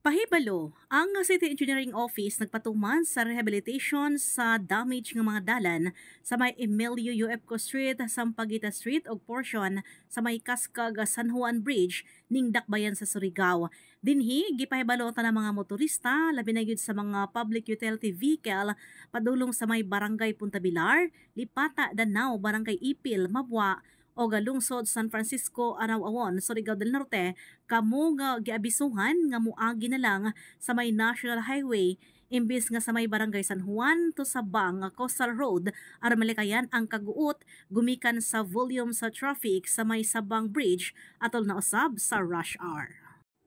Pahibalo, ang City Engineering Office nagpatuman sa rehabilitation sa damage ng mga dalan sa may Emilio Uepco Street, Sampaguita Street ug portion sa may Kaskag San Juan Bridge ning dakbayan sa Surigao. Dinhi gipahibalota ng mga motorista labi na gyud sa mga public utility vehicle padulong sa may Barangay Punta Bilar, Lipata, Danao, Barangay Ipil, Mabwa o galungsod San Francisco, Anao-Awon, Surigao del Norte, kamo nga giabisuhan nga moagi na lang sa may National Highway imbis nga sa may Barangay San Juan to Sabang Coastal Road aron malikayan ang kaguot gumikan sa volume sa traffic sa may Sabang Bridge atol na usab sa rush hour.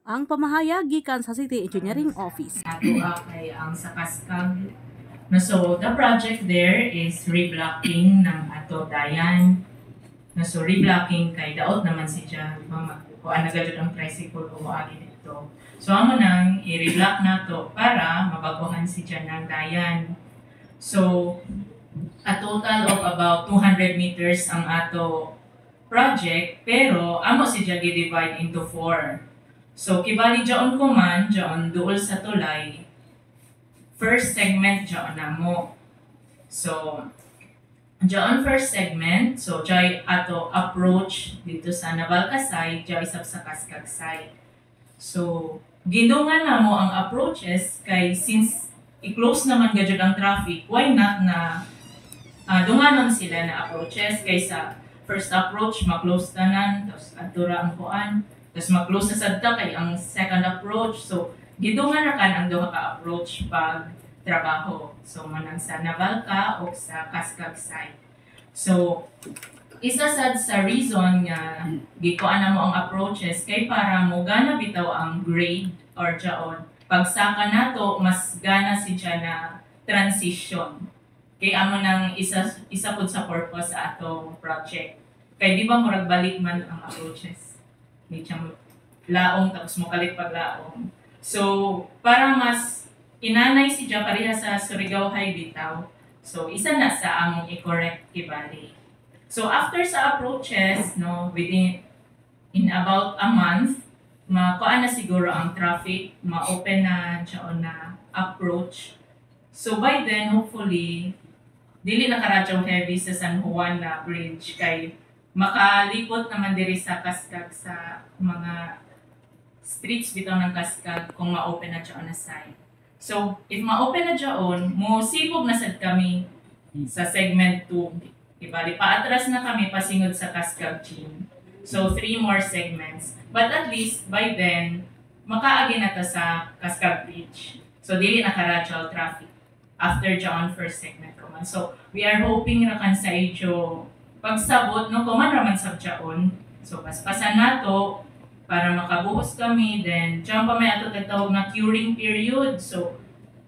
Ang pamahayag gikan sa City Engineering Office. Ato kay ang sa Kaskag. So the project there is reblocking ng ato dayan. So reblocking kay daot naman si siya, di ba, kuan na gadud ang tricycle o moagi dito. So amo nang i-reblock nato para mabaguhan si siya ng dayan. So a total of about 200 meters ang ato project, pero amo si siya gi-divide into 4. So kibali jaon ko man, jaon duol sa tulay, first segment jaon namo. So diyan first segment, so jay ato approach dito sa Navalca side, jay sa Kaskag side. So gidungan na mo ang approaches kay since i-close naman gadyo ang traffic, why not na dunganon sila na approaches kaysa first approach ma-close tanan, tapos adtura ang kuan, tapos ma-close na sadta kay ang second approach. So gidungan na kan ang duha ka approach pag trabaho. So, manang sa Navalca o sa Kaskag side. So, isa sad sa reason nga gikuan na mo ang approaches kay para mo gana bitaw ang grade or jaon. Pagsaka nato, mas gana si siya na transition. Kay amo nang isa pud sa purpose sa atong project. Kay di ba murag balik man ang approaches. Di siya mo laong tapos mo kalit pag laong. So, para mas inanay si Diya pareha sa Surigao High bitaw. So isa na sa among i-correct kibali. So after sa approaches, no, in about a month, makuan na siguro ang traffic, ma-open na diyon na approach. So by then hopefully dili na karadyaw heavy sa San Juan na bridge kay makalipot naman diri sa Kaskag sa mga streets bitaw ng Kaskag kung ma-open na diyon na side. So, if ma-open na dyan, sibog na sad kami sa segment 2. Ibali, paatras na kami pasingod sa Kaskag Gym. So, 3 more segments. But at least, by then, makaagi na ta sa Kaskag Bridge. So, dili na karadyaw traffic after dyan first segment naman. So, we are hoping na kan sa idyo pagsabot, no, kuman raman sa dyan. So, paspasan na to, para makabuhos kami, then diyan pa may ato tatawag na curing period. So,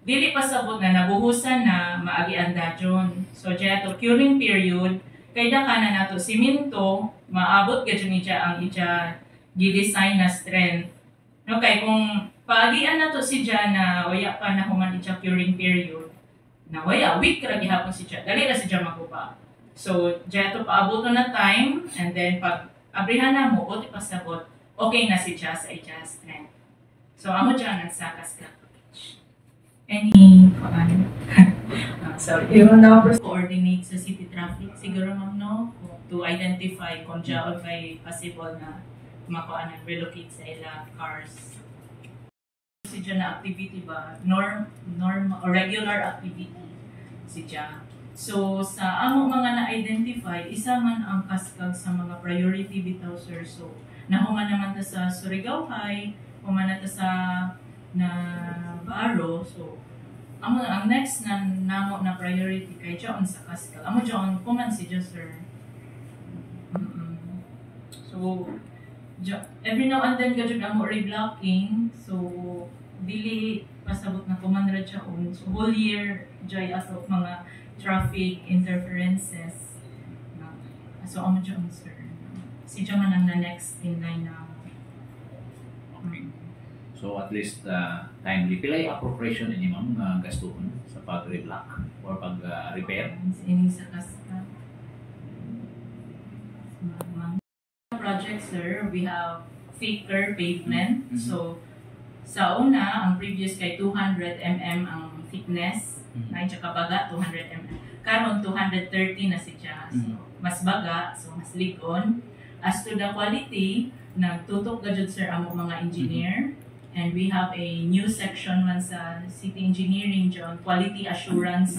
dili pa sabot na nabuhusan na maagi anda dyon. So, diyan ato curing period, kay daka na nato siminto, maabot gadyo ni diya ang ija gi-design na strength. No, kay kung paagian nato si diya na waya pa na human ija curing period, na waya, week ra gihapon si diya, dali na si diya maguba. So, diyan ato paabot na time, and then pag abrihan na mo, o di pasabot, okay na si Jazz ay Jazz strength. So, amo dyan sa Kaskag Bridge. Any, sorry, yung numbers coordinate sa city traffic, siguro ma'am, no? To identify kung dyan kay possible na makuha na relocate sa ila cars. Si dyan na activity ba? Norm, or regular activity si dyan. So, sa amo mga na-identify, isa man ang Kaskag sa mga priority bitaw, sir. So, nahuman naman ta sa Surigao High, human na ta sa Baro. So, amo ang next na namo na priority kay John sa Kaskag. Amo John, kuman si John, sir. So, every now and then gadyo amo reblocking. So, dili pasabot na kuman ra John. So, whole year joy ato mga traffic interferences. So, amo John, sir. Si John man ang na-next in line na. Okay. So at least timely. Pilay appropriation ini ma'am gastuhon sa pag-reblock or pag-repair? Ini sa Kaskag. Project, sir, we have thicker pavement. So Sa una, ang previous kay 200 mm ang thickness, na tsaka baga 200 mm. Karon 230 na siya. So, mas baga, so mas ligon. As to the quality, nagtutok gadjud sir amo mga engineer. And we have a new section man sa City Engineering dyan, Quality Assurance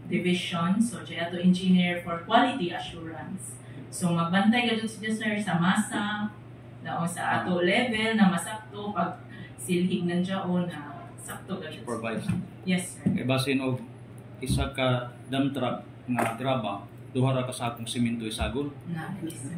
Division. So, dyan ato engineer for quality assurance. So, magbantay gadjud siya sir sa masa, daon sa ato level na masakto pag silhig ng dyan na sakto gadjud. Supervise. Yes sir. Kay basin og isa ka dump truck nga graba, duha ra ka sakong semento isagol. Na, yes sir.